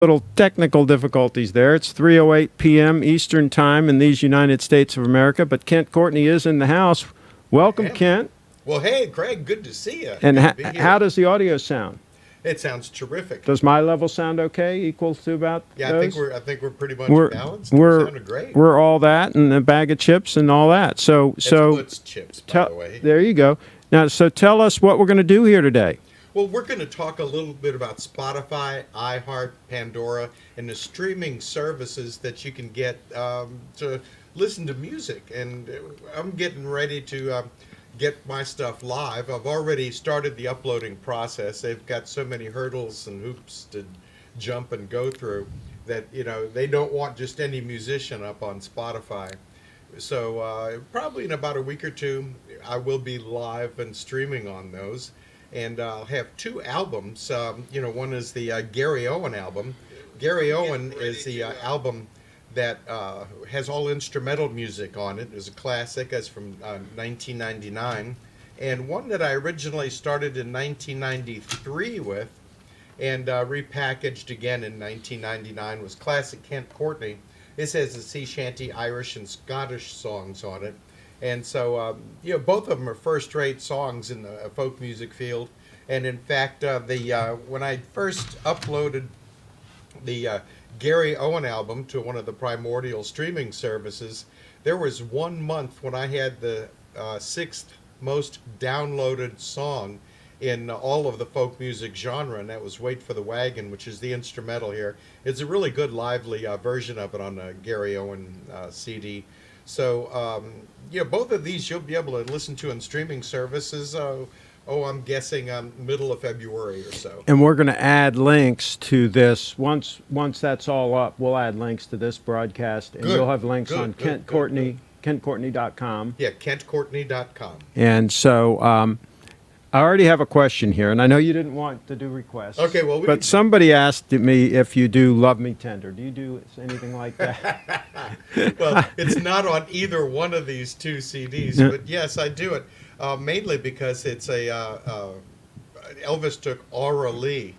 Little technical difficulties there. It's 3:08 p.m. Eastern Time in these United States of America, but Kent Courtney is in the house. Welcome, Kent. Well, hey, Craig, good to see you. And how does the audio sound? It sounds terrific. Does my level sound okay? Equal to about those? I think we're pretty much balanced. We're sounded great. We're all that and a bag of chips and all that. So It's chips, by the way. There you go. Now, so tell us what we're going to do here today. Well, we're going to talk a little bit about Spotify, iHeart, Pandora, and the streaming services that you can get to listen to music. And I'm getting ready to get my stuff live. I've already started the uploading process. They've got so many hurdles and hoops to jump and go through that, they don't want just any musician up on Spotify. So probably in about a week or two, I will be live and streaming on those. And I'll have two albums. One is the Gary Owen album. Gary Owen is the album that has all instrumental music on it. It's a classic. It's from 1999. And one that I originally started in 1993 with and repackaged again in 1999 was classic Kent Courtney. This has the sea shanty, Irish, and Scottish songs on it. And so, both of them are first-rate songs in the folk music field. And in fact, when I first uploaded the Gary Owen album to one of the primordial streaming services, there was 1 month when I had the sixth most downloaded song in all of the folk music genre, and that was Wait for the Wagon, which is the instrumental here. It's a really good, lively version of it on the Gary Owen CD. So, both of these you'll be able to listen to in streaming services, I'm guessing middle of February or so. And we're going to add links to this. Once that's all up, we'll add links to this broadcast, and you'll have links on Kent Courtney, KentCourtney.com. Yeah, KentCourtney.com. And so I already have a question here, and I know you didn't want to do requests. Okay, well, but somebody asked me if you do Love Me Tender. Do you do anything like that? Well, it's not on either one of these two CDs, but yes, I do it mainly because it's Elvis took Aura Lee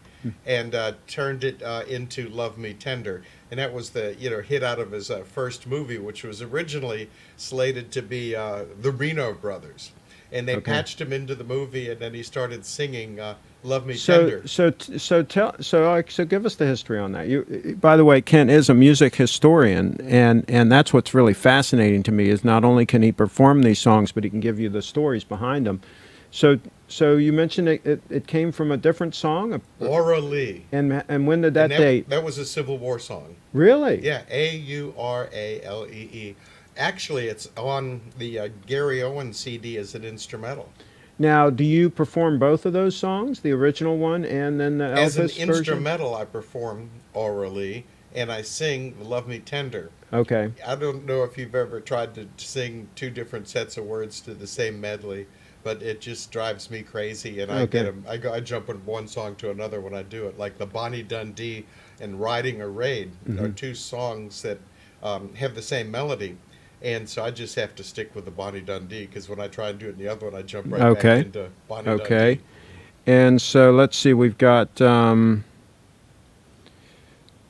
and turned it into Love Me Tender, and that was the hit out of his first movie, which was originally slated to be the Reno Brothers. And they patched him into the movie, and then he started singing "Love Me Tender." So give us the history on that. You, by the way, Kent is a music historian, and that's what's really fascinating to me. Is not only can he perform these songs, but he can give you the stories behind them. So you mentioned it came from a different song, Aura Lee. And when did that date? That was a Civil War song. Really? Yeah, Auralee. Actually, it's on the Gary Owen CD as an instrumental. Now, do you perform both of those songs, the original one and then the Elvis version? As an instrumental, I perform Aura Lee, and I sing Love Me Tender. Okay. I don't know if you've ever tried to sing two different sets of words to the same medley, but it just drives me crazy, and I jump from one song to another when I do it. Like the Bonnie Dundee and Riding a Raid are two songs that have the same melody. And so I just have to stick with the Bonnie Dundee, because when I try and do it in the other one, I jump right back into Bonnie Dundee. Okay. And so let's see, we've got,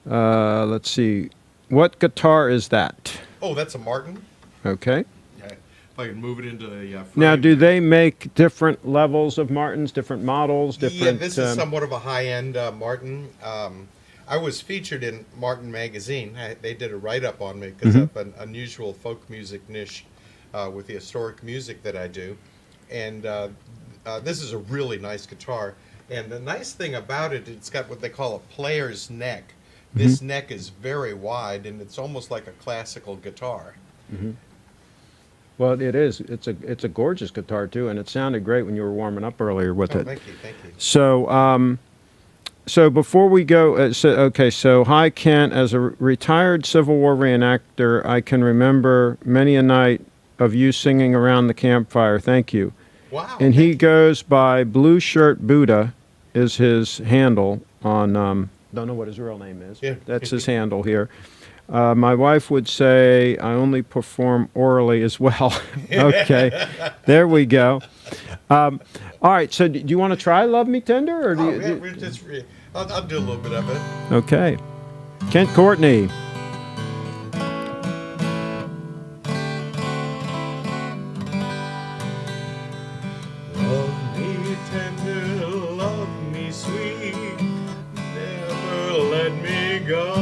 let's see, what guitar is that? Oh, that's a Martin. Okay. Yeah, if I can move it into the frame. Now, do they make different levels of Martins, different models, different... Yeah, this is somewhat of a high-end Martin. I was featured in Martin magazine. They did a write-up on me because of an unusual folk music niche with the historic music that I do. And this is a really nice guitar. And the nice thing about it, it's got what they call a player's neck. This neck is very wide, and it's almost like a classical guitar. Well, it is. It's a gorgeous guitar, too, and it sounded great when you were warming up earlier with it. Thank you. So before we go, so hi, Kent. As a retired Civil War reenactor, I can remember many a night of you singing around the campfire. Thank you. Wow. And he goes by Blue Shirt Buddha is his handle on, don't know what his real name is. Yeah. That's his handle here. My wife would say I only perform orally as well. Okay, there we go. All right, so do you want to try Love Me Tender? Or I'll do a little bit of it. Okay. Kent Courtney. Love me tender, love me sweet, never let me go.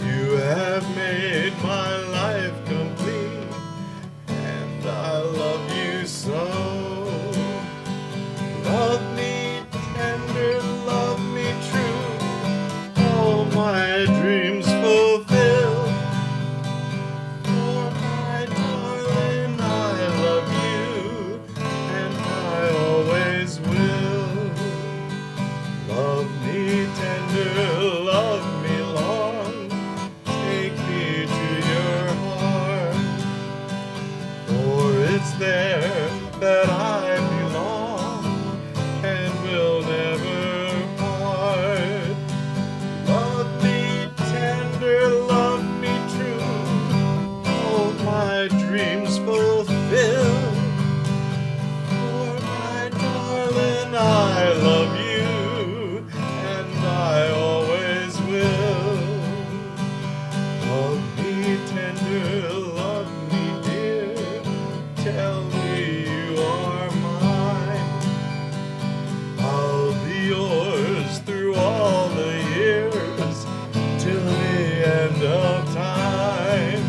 You have made my life complete, and I love you so. Love me tender, love me true, all my dreams fulfill. For my darling, I love you, and I always will. Love me tender, love me long, take me to your heart. For it's there that I belong, and will never part. Love me tender, love me true, all my dreams fulfill. For my darling, I love you, and I always will. Love me tender, love me dear, tell me you are mine. I'll be yours through all the years, till the end of time.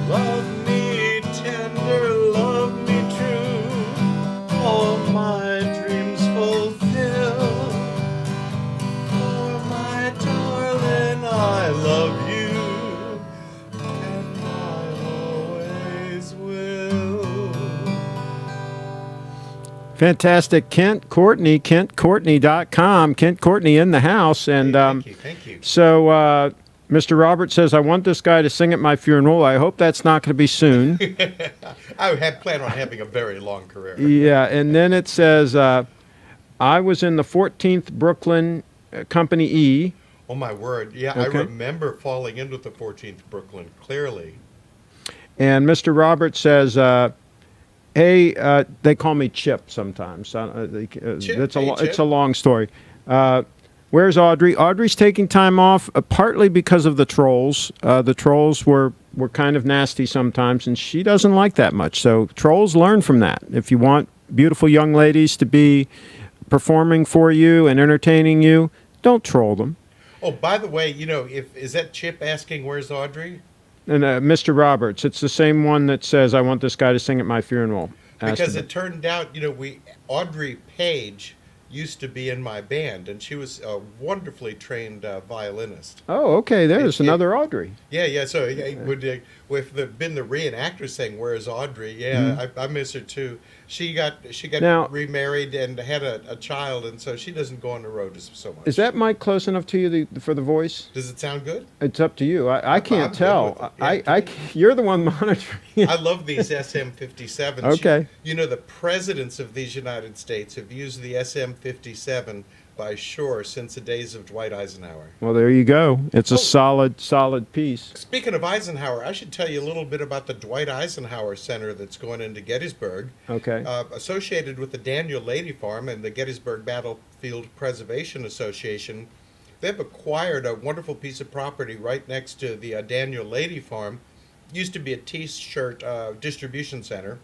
Love me tender, love me true, all my dreams fulfill. For my darling, I love you, and I always will. Fantastic. Kent Courtney, KentCourtney.com. Kent Courtney in the house. And Thank you. so Mr. Robert says, I want this guy to sing at my funeral. I hope that's not going to be soon. I had planned on having a very long career. Yeah, and then it says, I was in the 14th Brooklyn Company E. Oh my word! Yeah, I Okay. remember falling into the 14th Brooklyn clearly. And Mr. Robert says, hey, they call me Chip sometimes. Chip, It's hey, it's Chip. a long story. Where's Audrey? Audrey's taking time off, partly because of the trolls. The trolls were kind of nasty sometimes, and she doesn't like that much. So trolls, learn from that. If you want beautiful young ladies to be performing for you and entertaining you, don't troll them. Oh, by the way, is that Chip asking where's Audrey? And Mr. Roberts, it's the same one that says, I want this guy to sing at my funeral. Because it turned out, Audrey Page used to be in my band, and she was a wonderfully trained violinist. Oh, okay, there's It- another Audrey. Yeah. So with been the reenactor saying, "Where's Audrey?" Yeah, I miss her too. She got Now- remarried and had a child, and so she doesn't go on the road so much. Is that mic close enough to you for the voice? Does it sound good? It's up to you. I can't I'm good tell. with it. Yeah. You're the one monitoring it. I love these SM-57s. Okay. The presidents of these United States have used the SM-57 by shore since the days of Dwight Eisenhower. Well, there you go. It's a Oh. solid piece. Speaking of Eisenhower, I should tell you a little bit about the Dwight Eisenhower Center that's going into Gettysburg. Okay. Associated with the Daniel Lady Farm and the Gettysburg Battlefield Preservation Association, they've acquired a wonderful piece of property right next to the Daniel Lady Farm. Used to be a T-shirt distribution center,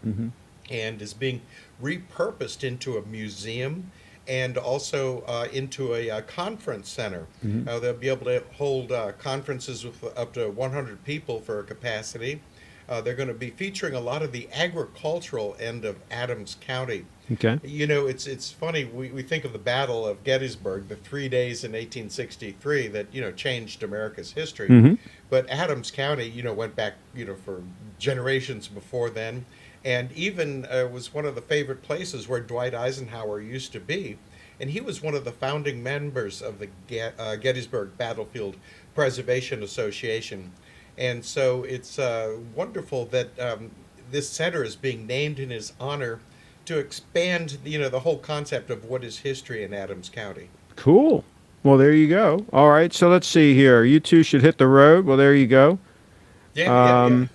and is being repurposed into a museum and also into a conference center. They'll be able to hold conferences with up to 100 people for a capacity. They're going to be featuring a lot of the agricultural end of Adams County. Okay. It's funny, we think of the Battle of Gettysburg, the 3 days in 1863 that, changed America's history. But Adams County, went back, for generations before then. And even was one of the favorite places where Dwight Eisenhower used to be. And he was one of the founding members of the Gettysburg Battlefield Preservation Association. And so it's wonderful that this center is being named in his honor to expand, the whole concept of what is history in Adams County. Cool. Well, there you go. All right, so let's see here. You two should hit the road. Well, there you go. Yeah.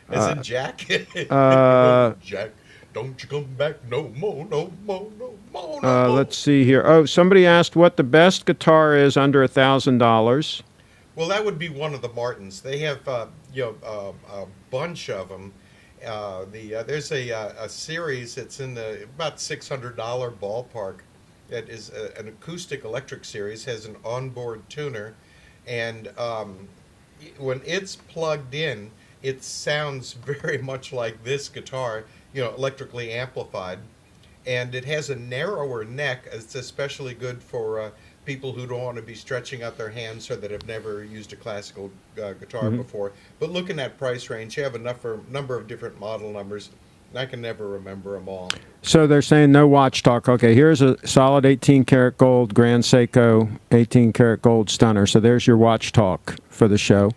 As in Jack? Uh, Jack. Don't you come back no more, no more, no more, no more. Let's see here. Oh, somebody asked what the best guitar is under $1,000. Well, that would be one of the Martins. They have a bunch of them. There's a series that's in the about $600 ballpark. That is an acoustic electric series. Has an onboard tuner, and when it's plugged in, it sounds very much like this guitar. Electrically amplified, and it has a narrower neck. It's especially good for people who don't want to be stretching out their hands or that have never used a classical guitar before. But looking at price range, you have a number of different model numbers, and I can never remember them all. So they're saying no watch talk. Okay, here's a solid 18 karat gold Grand Seiko 18 karat gold stunner. So there's your watch talk for the show.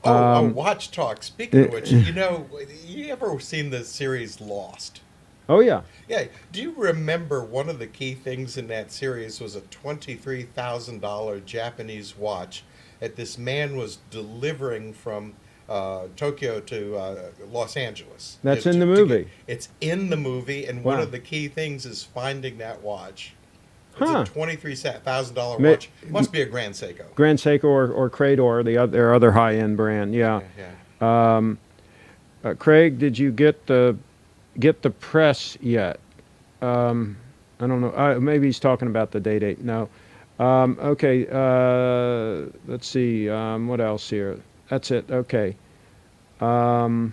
Watch talk. Speaking of which, you ever seen the series Lost? Oh, yeah. Yeah. Do you remember one of the key things in that series was a $23,000 Japanese watch that this man was delivering from Tokyo to Los Angeles? That's in the movie. It's in the movie, and Wow. one of the key things is finding that watch. Huh. It's a $23,000 watch. Must be a Grand Seiko. Grand Seiko or Crador, their other high-end brand. Yeah. Craig, did you get the press yet? I don't know. Maybe he's talking about the date. No. Okay. Let's see. What else here? That's it. Okay. Sorry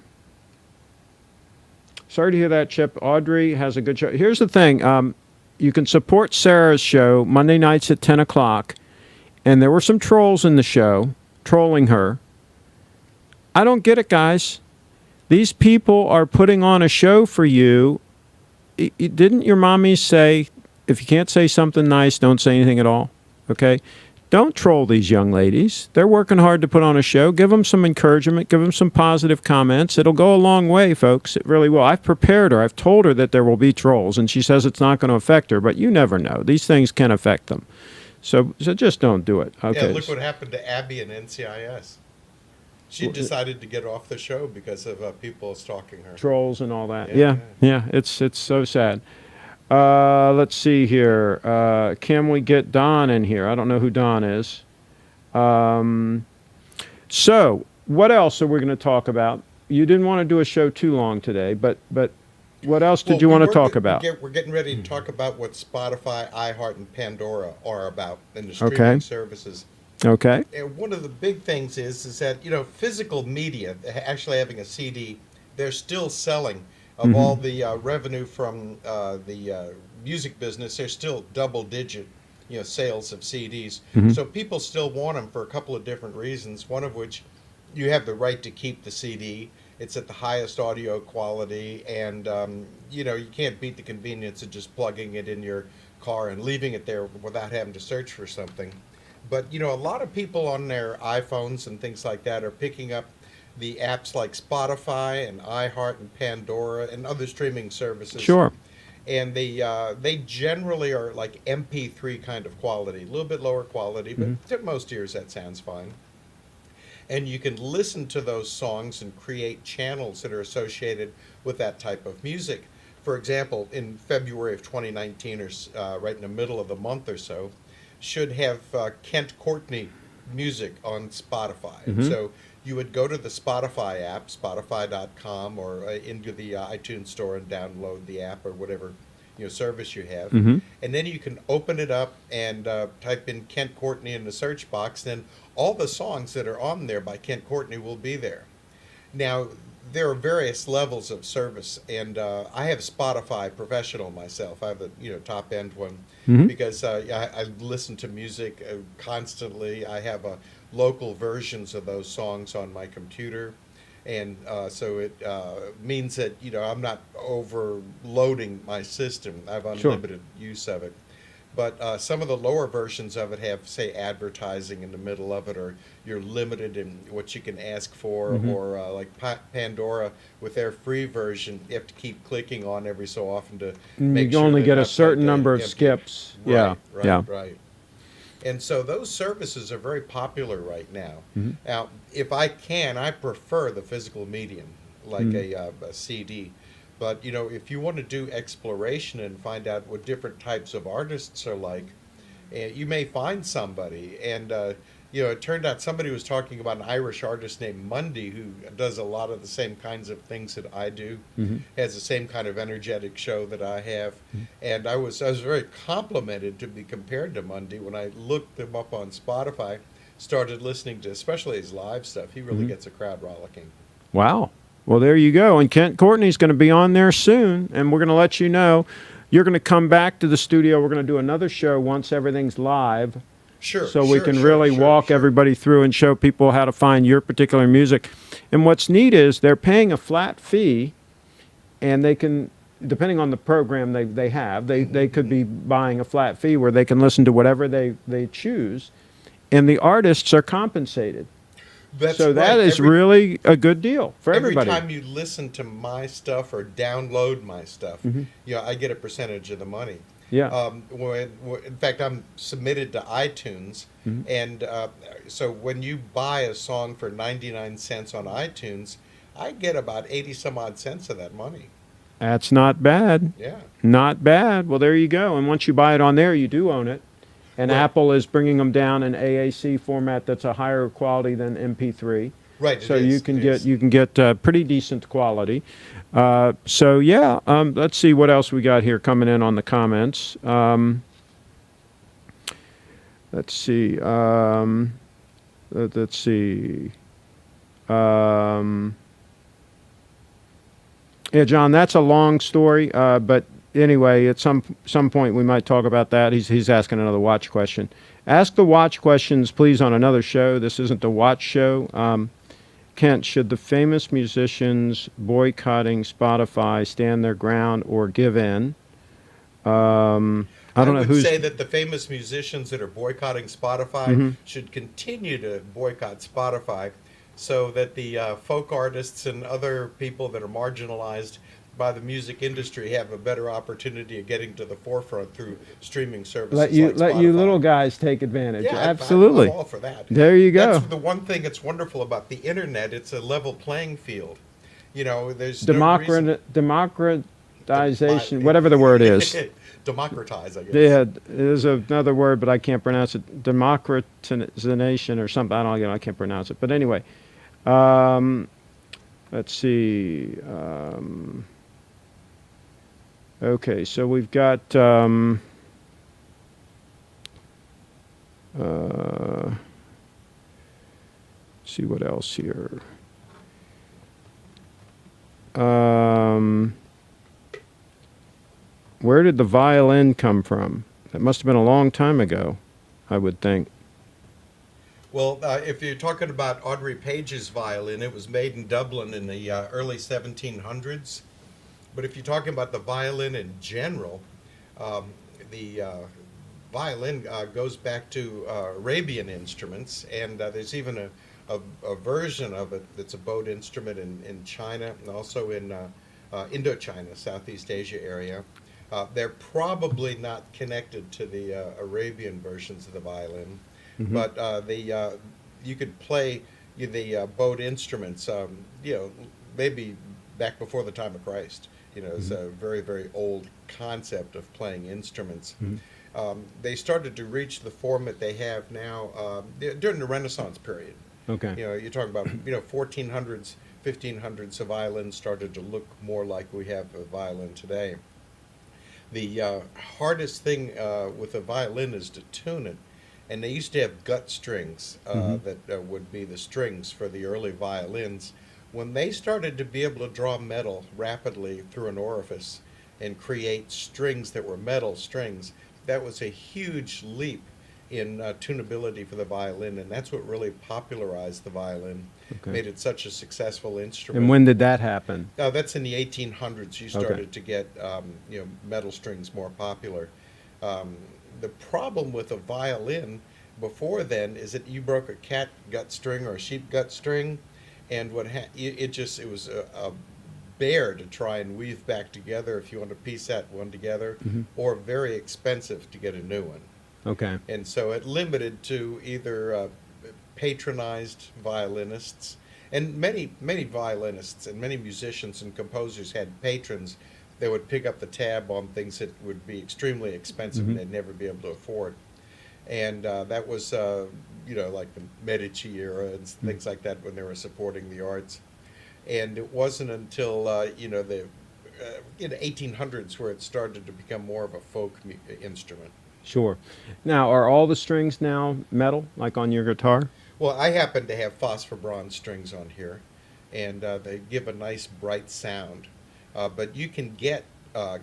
to hear that, Chip. Audrey has a good show. Here's the thing. You can support Sarah's show Monday nights at 10 o'clock. And there were some trolls in the show trolling her. I don't get it, guys. These people are putting on a show for you. Didn't your mommies say, if you can't say something nice, don't say anything at all? Okay? Don't troll these young ladies. They're working hard to put on a show. Give them some encouragement. Give them some positive comments. It'll go a long way, folks. It really will. I've prepared her. I've told her that there will be trolls, and she says it's not going to affect her, but you never know. These things can affect them. So just don't do it. Okay. Yeah, look what happened to Abby in NCIS. She decided to get off the show because of people stalking her. Trolls and all that. Yeah. It's so sad. Let's see here. Can we get Don in here? I don't know who Don is. So what else are we going to talk about? You didn't want to do a show too long today, but what else did you want to talk about? We're getting ready to talk about what Spotify, iHeart, and Pandora are about in the streaming services. Okay. And one of the big things is that, physical media, actually having a CD, they're still selling. Of all the revenue from the music business, there's still double-digit, sales of CDs. So people still want them for a couple of different reasons. One of which, you have the right to keep the CD. It's at the highest audio quality, and you can't beat the convenience of just plugging it in your car and leaving it there without having to search for something. But a lot of people on their iPhones and things like that are picking up the apps like Spotify and iHeart and Pandora and other streaming services. Sure. And they generally are like MP3 kind of quality, a little bit lower quality, but to most ears that sounds fine. And you can listen to those songs and create channels that are associated with that type of music. For example, in February of 2019, or right in the middle of the month or so, should have Kent Courtney music on Spotify. So you would go to the Spotify app, Spotify.com, or into the iTunes store and download the app or whatever service you have. And then you can open it up and type in Kent Courtney in the search box. Then all the songs that are on there by Kent Courtney will be there. Now, there are various levels of service, and I have Spotify Professional myself. I have the top end one because I listen to music constantly. I have local versions of those songs on my computer, and so it means that I'm not overloading my system. I have unlimited use of it. But some of the lower versions of it have, say, advertising in the middle of it, or you're limited in what you can ask for, or like Pandora, with their free version, you have to keep clicking on every so often to make sure you only get a certain like number of skips. Right. And so those services are very popular right now. Now, if I prefer the physical medium, like a CD. But if you want to do exploration and find out what different types of artists are like, you may find somebody. And it turned out somebody was talking about an Irish artist named Mundy who does a lot of the same kinds of things that I do, has the same kind of energetic show that I have. And I was very complimented to be compared to Mundy when I looked him up on Spotify, started listening to especially his live stuff. He really gets a crowd rollicking. Wow. Well, there you go. And Kent Courtney's going to be on there soon, and we're going to let you know. You're going to come back to the studio. We're going to do another show once everything's live. Sure. So we can really walk everybody through and show people how to find your particular music. And what's neat is they're paying a flat fee, and they can, depending on the program they have, they could be buying a flat fee where they can listen to whatever they choose, and the artists are compensated. So that is really a good deal for everybody. Every time you listen to my stuff or download my stuff, I get a percentage of the money. Yeah. In fact, I'm submitted to iTunes, and so when you buy a song for 99 cents on iTunes, I get about 80 some odd cents of that money. That's not bad. Yeah. Not bad. Well, there you go. And once you buy it on there, you do own it. And Apple is bringing them down in AAC format that's a higher quality than MP3. Right. So you can get pretty decent quality. So yeah, let's see what else we got here coming in on the comments. Let's see. Let's see. Yeah, John, that's a long story, but anyway, at some point we might talk about that. He's asking another watch question. Ask the watch questions, please, on another show. This isn't the watch show. Kent, should the famous musicians boycotting Spotify stand their ground or give in? I would say that the famous musicians that are boycotting Spotify should continue to boycott Spotify so that the folk artists and other people that are marginalized by the music industry have a better opportunity of getting to the forefront through streaming services let you little guys take advantage. Yeah, absolutely. I'm all for that. There you go. That's the one thing that's wonderful about the internet. It's a level playing field. There's democratization, whatever the word is. Democratize, I guess. Yeah, there's another word, but I can't pronounce it. Democratization or something. I can't pronounce it. But anyway, let's see. Okay, so we've got see what else here. Where did the violin come from? That must have been a long time ago, I would think. Well, if you're talking about Audrey Page's violin, it was made in Dublin in the early 1700s. But if you're talking about the violin in general, the violin goes back to Arabian instruments, and there's even a version of it that's a bowed instrument in China and also in Indochina, Southeast Asia area. They're probably not connected to the Arabian versions of the violin, but you could play the bowed instruments, maybe back before the time of Christ. It's a very, very old concept of playing instruments. They started to reach the format they have now during the Renaissance period. Okay. You're talking about 1400s, 1500s. The violin started to look more like we have a violin today. The hardest thing with a violin is to tune it, and they used to have gut strings that would be the strings for the early violins. When they started to be able to draw metal rapidly through an orifice and create strings that were metal strings, that was a huge leap in tunability for the violin, and that's what really popularized the violin, made it such a successful instrument. And when did that happen? That's in the 1800s. You started to get metal strings more popular. The problem with a violin before then is that you broke a cat gut string or a sheep gut string, and it was a bear to try and weave back together if you want to piece that one together, or very expensive to get a new one. Okay. And so it limited to either patronized violinists, And many violinists and many musicians and composers had patrons that would pick up the tab on things that would be extremely expensive and they'd never be able to afford. And that was, like the Medici era and things like that when they were supporting the arts. And it wasn't until, the 1800s where it started to become more of a folk instrument. Sure. Now, are all the strings now metal, like on your guitar? Well, I happen to have phosphor bronze strings on here, and they give a nice bright sound. But you can get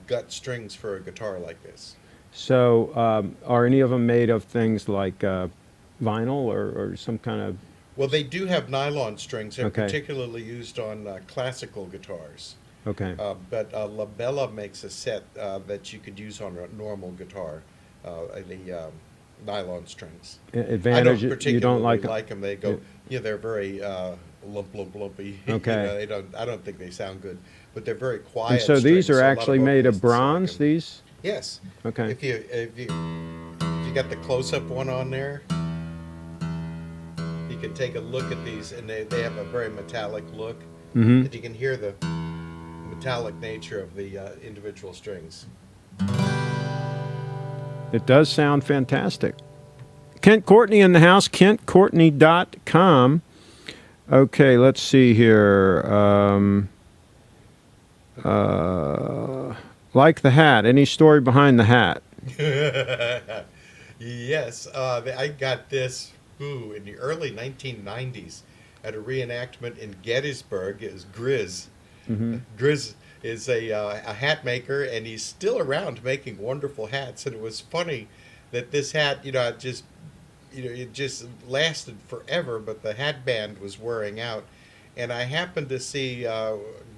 gut strings for a guitar like this. So, are any of them made of things like vinyl or some kind of? Well, they do have nylon strings. They're Okay. particularly used on classical guitars. Okay. But La Bella makes a set that you could use on a normal guitar, the nylon strings. Advantage. I don't You don't particularly like them. They go, they're very lumpy. Okay. I don't think they sound good, but they're very quiet. And so these strings, are so a lot actually made of vocalists like bronze. them. These. Yes. Okay. If you got the close-up one on there, you can take a look at these, and they have a very metallic look. Mm-hmm. That you can hear the metallic nature of the individual strings. It does sound fantastic. Kent Courtney in the house, KentCourtney.com. Okay, let's see here. Like the hat. Any story behind the hat? Yes, I got this in the early 1990s at a reenactment in Gettysburg. It was Grizz. Mm-hmm. Grizz is a hat maker, and he's still around making wonderful hats. And it was funny that this hat, it just lasted forever, but the hat band was wearing out. And I happened to see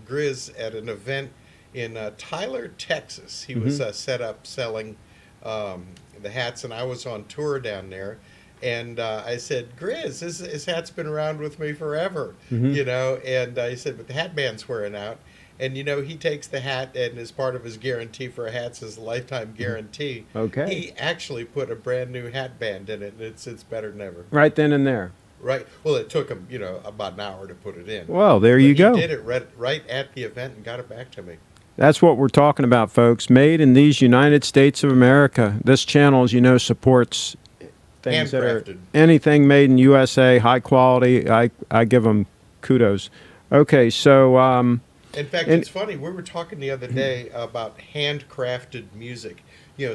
Grizz at an event in Tyler, Texas. He was set up selling the hats, and I was on tour down there. And I said, Grizz, his hat's been around with me forever, And I said, but the hat band's wearing out. And, he takes the hat, and as part of his guarantee for hats, his lifetime guarantee, Okay. he actually put a brand new hat band in it, and it's better than ever. Right then and there. Right. Well, it took him, about an hour to put it in. Well, there But you go. He did it right at the event and got it back to me. That's what we're talking about, folks. Made in these United States of America. This channel, as you know, supports things that are Handcrafted. anything made in USA, high quality. I give them kudos. Okay, so In fact, it's funny. We were talking the other day about handcrafted music.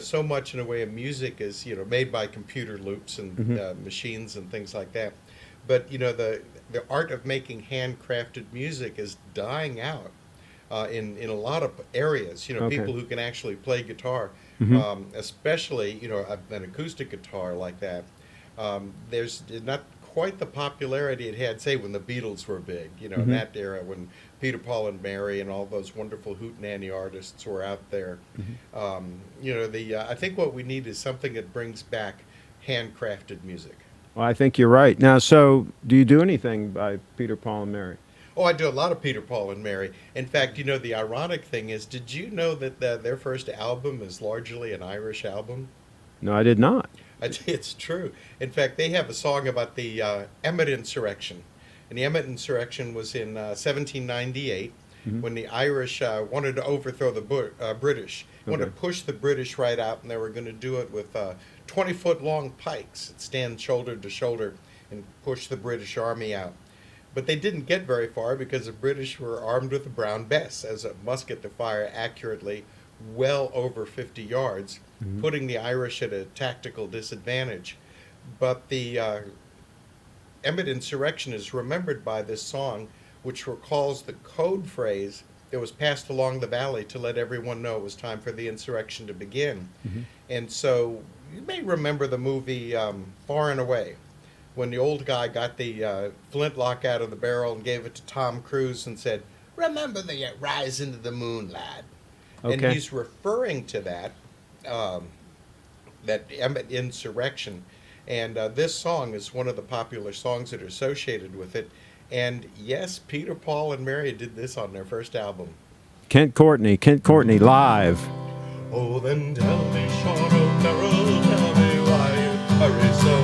So much in a way of music is, made by computer loops and machines and things like that. But, the art of making handcrafted music is dying out in a lot of areas. Okay. People who can actually play guitar, especially, an acoustic guitar like that. There's not quite the popularity it had, say, when the Beatles were big, in that era when Peter, Paul, and Mary and all those wonderful hootenanny artists were out there. I think what we need is something that brings back handcrafted music. well, I think you're right. Now, so do you do anything by Peter, Paul, and Mary? Oh, I do a lot of Peter, Paul, and Mary. In fact, the ironic thing is, did you know that their first album is largely an Irish album? No, I did not. It's true. In fact, they have a song about the Emmett Insurrection. And the Emmett Insurrection was in 1798 when the Irish wanted to overthrow the British. Wanted to push the British right out, and they were going to do it with 20-foot-long pikes that stand shoulder to shoulder and push the British army out. But they didn't get very far because the British were armed with a Brown Bess as a musket to fire accurately well over 50 yards, putting the Irish at a tactical disadvantage. But the Emmett Insurrection is remembered by this song, which recalls the code phrase that was passed along the valley to let everyone know it was time for the insurrection to begin. And so you may remember the movie Far and Away, when the old guy got the flintlock out of the barrel and gave it to Tom Cruise and said, "Remember the rise into the moon, lad." Okay. And he's referring to that Emmett Insurrection. And this song is one of the popular songs that are associated with it. And yes, Peter, Paul, and Mary did this on their first album. Kent Courtney live. Oh, then tell me, Sean O'Carroll, tell me why you hurry so.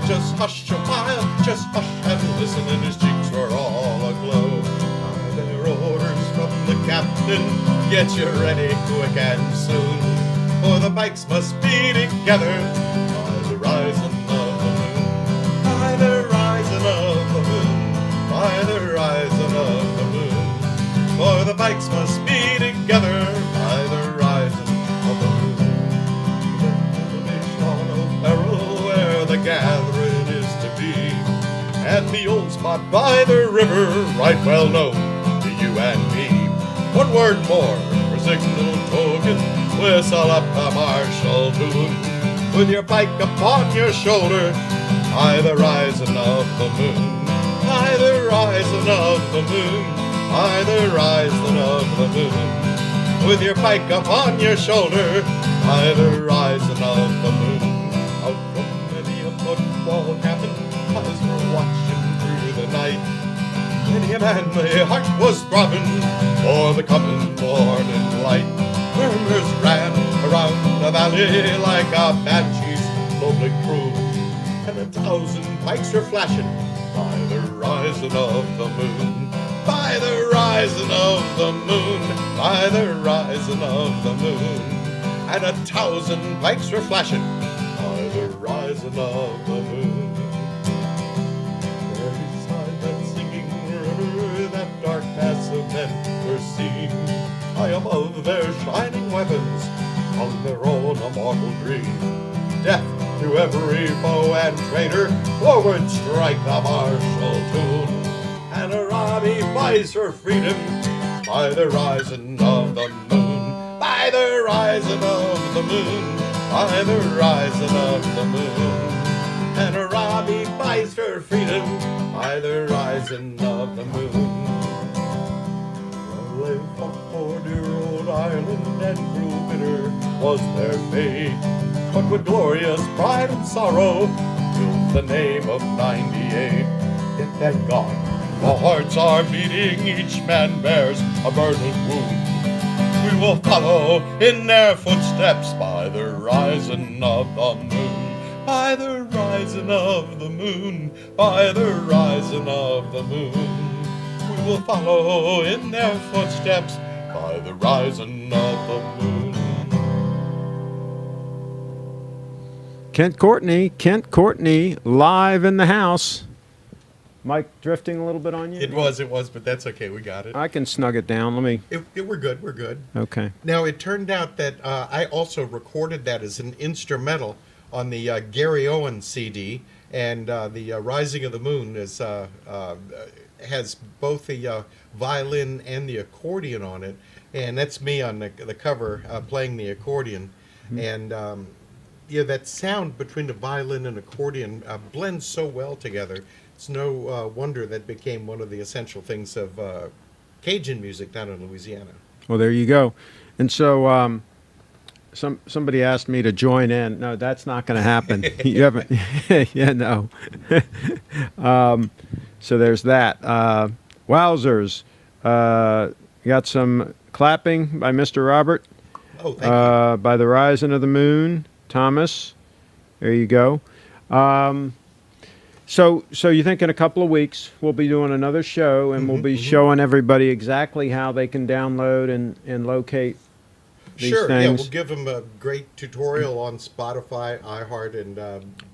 Just hush a while, just hush and listen, and his cheeks were all Get you ready quick and soon, for the bikes must be together by the rising of the moon. By the rising of the moon, by the rising of the moon. For the bikes must be together by the rising of the moon. On O'Farrell where the gathering is to be, and the old spot by the river right well known to you and me. One word more for signal token, whistle up a martial tune, with your bike upon your shoulder, by the rising of the moon, by the rising of the moon, by the rising of the moon, with your bike upon your shoulder, by the rising of the moon. Out from many a football cabin, as we're watching through the night, many a manly heart was throbbing for the coming morning light. Murmurs ran around the valley like a banshee's lonely croon, and 1,000 bikes were flashing by the rising of the moon, by the rising of the moon, by the rising of the moon, and 1,000 bikes were flashing by the rising of the moon. Beside that singing river, that dark mass of men were seen, high above their shining weapons, on their own immortal dream. Death to every foe and traitor, forward strike the martial tune, and a Robbie fights for freedom by the rising of the moon, by the rising of the moon, by the rising of the moon, and a Robbie fights for freedom by the rising of the moon. Well, they fought for dear old Ireland, and grew bitter was their fate, but with glorious pride and sorrow filled the name of 98. Yet thank God, the hearts are beating, each man bears a burning wound. We will follow in their footsteps by the rising of the moon, by the rising of the moon, by the rising of the moon. We will follow in their footsteps by the rising of the moon. Kent Courtney, live in the house. Mike, drifting a little bit on you? It was, but that's okay. We got it. I can snug it down. Let me. We're good. We're good. Okay. Now, it turned out that I also recorded that as an instrumental on the Gary Owen CD, and the Rising of the Moon is has both the violin and the accordion on it, and that's me on the cover playing the accordion, and yeah, that sound between the violin and accordion blends so well together. It's no wonder that became one of the essential things of Cajun music down in Louisiana. Well, there you go. And so somebody asked me to join in. No, that's not going to happen. You haven't. Yeah, no. So there's that. Wowzers. You got some clapping by Mr. Robert. Oh, thank you. By the Rising of the Moon, Thomas. There you go. So you think in a couple of weeks we'll be doing another show, and we'll be showing everybody exactly how they can download and locate these Sure, things. yeah, we'll give them a great tutorial on Spotify, iHeart, and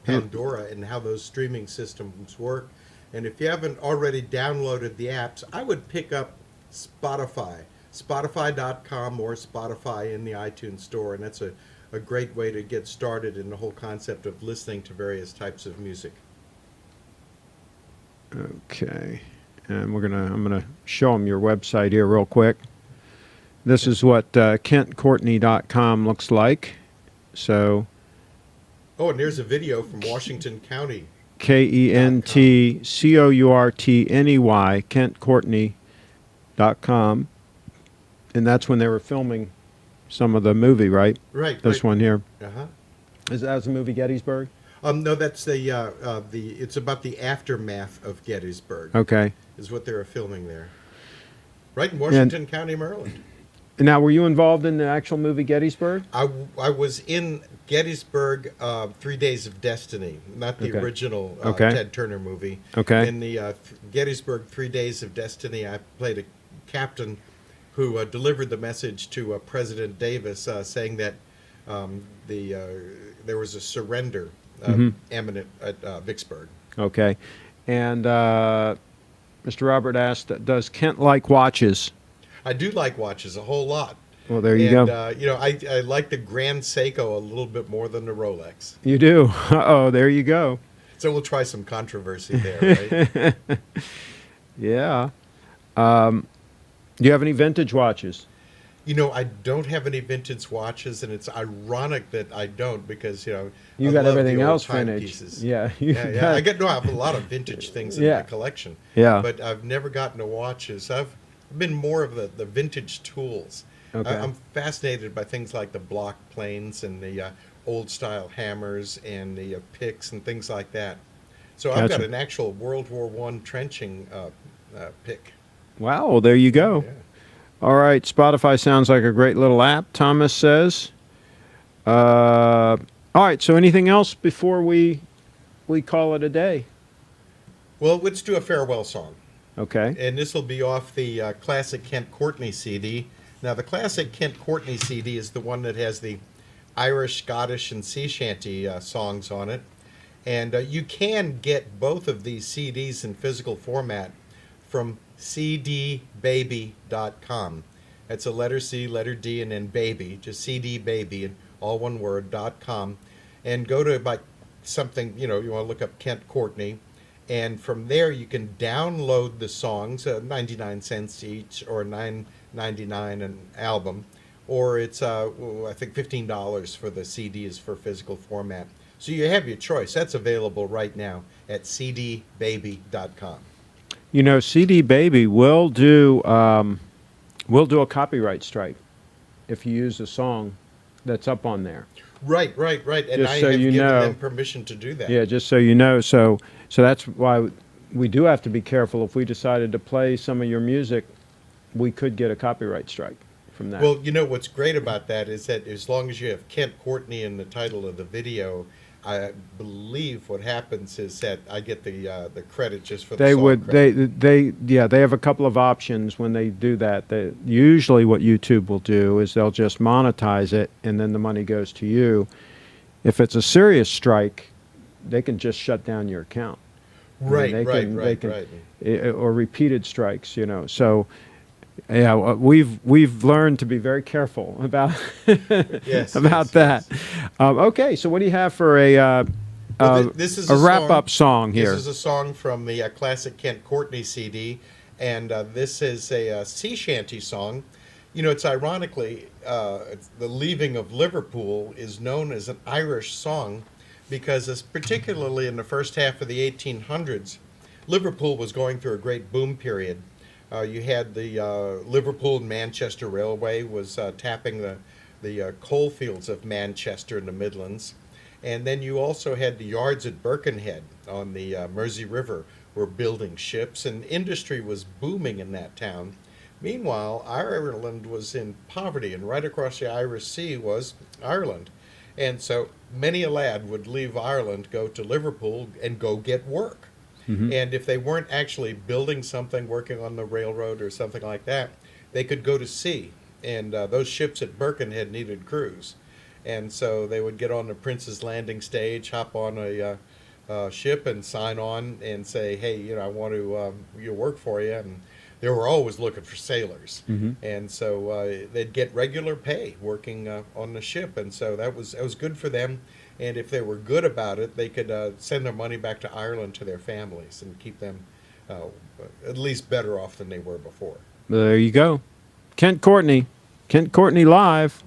Pandora, and how those streaming systems work. And if you haven't already downloaded the apps, I would pick up Spotify, Spotify.com or Spotify in the iTunes store, and that's a great way to get started in the whole concept of listening to various types of music. Okay, and I'm gonna show them your website here real quick. This is what KentCourtney.com looks like. So. Oh, and there's a video from Washington County. KentCourtney, KentCourtney.com, and that's when they were filming some of the movie, right? Right. This one here. Uh-huh. Is that the movie Gettysburg? No, that's it's about the aftermath of Gettysburg. Okay. Is what they were filming there. Right in Washington County, Maryland. And now, were you involved in the actual movie Gettysburg? I was in Gettysburg, 3 Days of Destiny, not the original Ted Turner movie. Okay. In the Gettysburg 3 Days of Destiny, I played a captain who delivered the message to President Davis, saying that there was a surrender imminent at Vicksburg. Okay. And Mr. Robert asked, does Kent like watches? I do like watches a whole lot. Well, there you go. I like the Grand Seiko a little bit more than the Rolex. You do? Uh-oh, there you go. So we'll try some controversy there, right? Yeah. Do you have any vintage watches? I don't have any vintage watches, and it's ironic that I don't because, You I got love everything the else old vintage. timepieces. Yeah. Yeah. I have a lot of vintage things in my collection. Yeah. But I've never gotten to watches. I've been more of the vintage tools. Okay. I'm fascinated by things like the block planes and the old style hammers and the picks and things like that. So I've got Gotcha. an actual World War I trenching pick. Wow, well, there you go. Yeah. All right, Spotify sounds like a great little app, Thomas says. All right, so anything else before we call it a day? Well, let's do a farewell song. Okay. And this will be off the classic Kent Courtney CD. Now, the classic Kent Courtney CD is the one that has the Irish, Scottish, and sea shanty songs on it. And you can get both of these CDs in physical format from cdbaby.com. That's a letter C, letter D, and then baby, just cdbaby, and all one word, .com. And go to like something, you want to look up Kent Courtney. And from there, you can download the songs, 99 cents each, or $9.99 an album, or it's I think $15 for the CDs for physical format. So you have your choice. That's available right now at cdbaby.com. CD Baby will do a copyright strike if you use a song that's up on there. Right. And Just I so have you given know. them permission to do that. Yeah, just so you know. So that's why we do have to be careful. If we decided to play some of your music, we could get a copyright strike from that. Well, what's great about that is that as long as you have Kent Courtney in the title of the video, I believe what happens is that I get the credit just for the they song would credit. they have a couple of options when they do that. Usually what YouTube will do is they'll just monetize it and then the money goes to you. If it's a serious strike, they can just shut down your account. Right. Or repeated strikes, So yeah, we've learned to be very careful about Yes, that. Yes. Okay, so what do you have for a This is a wrap-up song here? This is a song from the classic Kent Courtney CD, and this is a sea shanty song. It's ironically, the Leaving of Liverpool is known as an Irish song because it's particularly in the first half of the 1800s, Liverpool was going through a great boom period. You had the Liverpool and Manchester Railway was tapping the coal fields of Manchester in the Midlands. And then you also had the yards at Birkenhead on the Mersey River were building ships, and industry was booming in that town. Meanwhile, Ireland was in poverty, and right across the Irish Sea was Ireland. And so many a lad would leave Ireland, go to Liverpool, and go get work. Mm-hmm. And if they weren't actually building something, working on the railroad or something like that, they could go to sea. And those ships at Birkenhead needed crews. And so they would get on the Prince's Landing stage, hop on a ship and sign on and say, hey, I want to work for you. And they were always looking for sailors. Mm-hmm. And so they'd get regular pay working on the ship. And so that was good for them. And if they were good about it, they could send their money back to Ireland to their families and keep them at least better off than they were before. There you go. Kent Courtney live.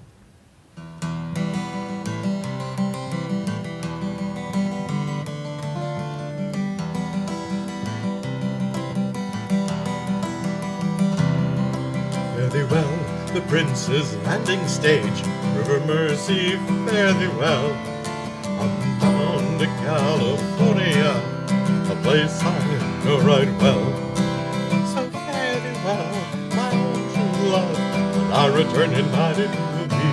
Fare thee well, the Prince's Landing stage, River Mersey, fare thee well. I'm bound to California, a place I know right well. So fare thee well, my own true love, when I return united will be.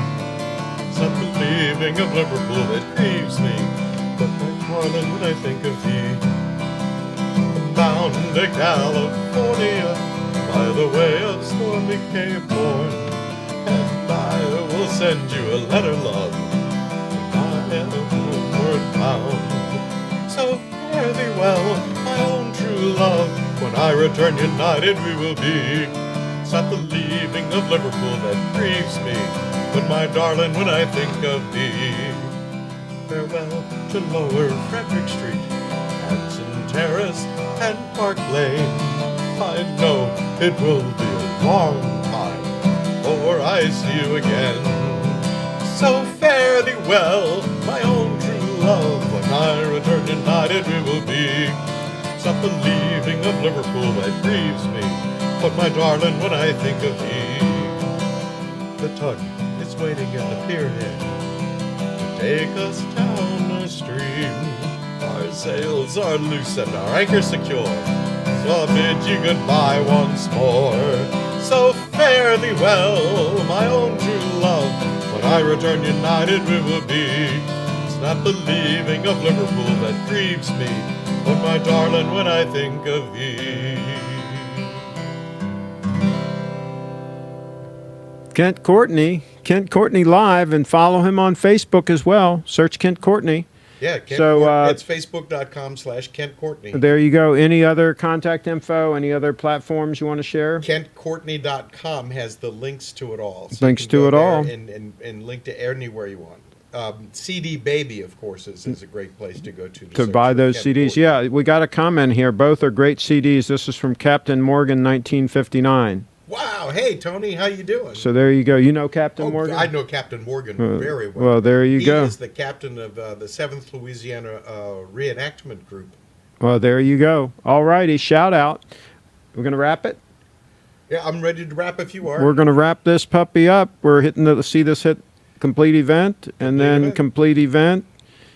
It's not the leaving of Liverpool that grieves me, but my darling, when I think of thee. I'm bound to California, by the way of stormy Cape Horn. And I will send you a letter, love, when I am homeward bound. So fare thee well, my own true love, when I return united we will be. It's not the leaving of Liverpool that grieves me, but my darling, when I think of thee. Farewell to Lower Frederick Street, Hanson Terrace, and Park Lane. I know it will be a long time before I see you again. So fare thee well, my own true love, when I return united we will be. It's not the leaving of Liverpool that grieves me, but my darling, when I think of thee. The tug is waiting at the pier head to take us down the stream. Our sails are loose and our anchor secure, so I bid you goodbye once more. So fare thee well, my own true love, when I return united we will be. It's not the leaving of Liverpool that grieves me, but my darling, when I think of thee. Kent Courtney live, and follow him on Facebook as well. Search Kent Courtney. Yeah, Kent So, Courtney. It's facebook.com/Kent Courtney. There you go. Any other contact info? Any other platforms you want to share? KentCourtney.com has the links to it all. So Links you can to go it there all. and link to anywhere you want. CD Baby, of course, is a great place to go to To search buy for those Kent CDs. Courtney. Yeah, we got a comment here. Both are great CDs. This is from Captain Morgan, 1959. Wow. Hey, Tony, how you doing? So there you go. You know Captain Oh, Morgan? I know Captain Morgan very well. Well, there you go. He is the captain of the 7th Louisiana Reenactment Group. Well, there you go. All righty. Shout out. We're going to wrap it? Yeah, I'm ready to wrap if you are. We're going to wrap this puppy up. We're hitting see this hit complete event, and then event. complete event,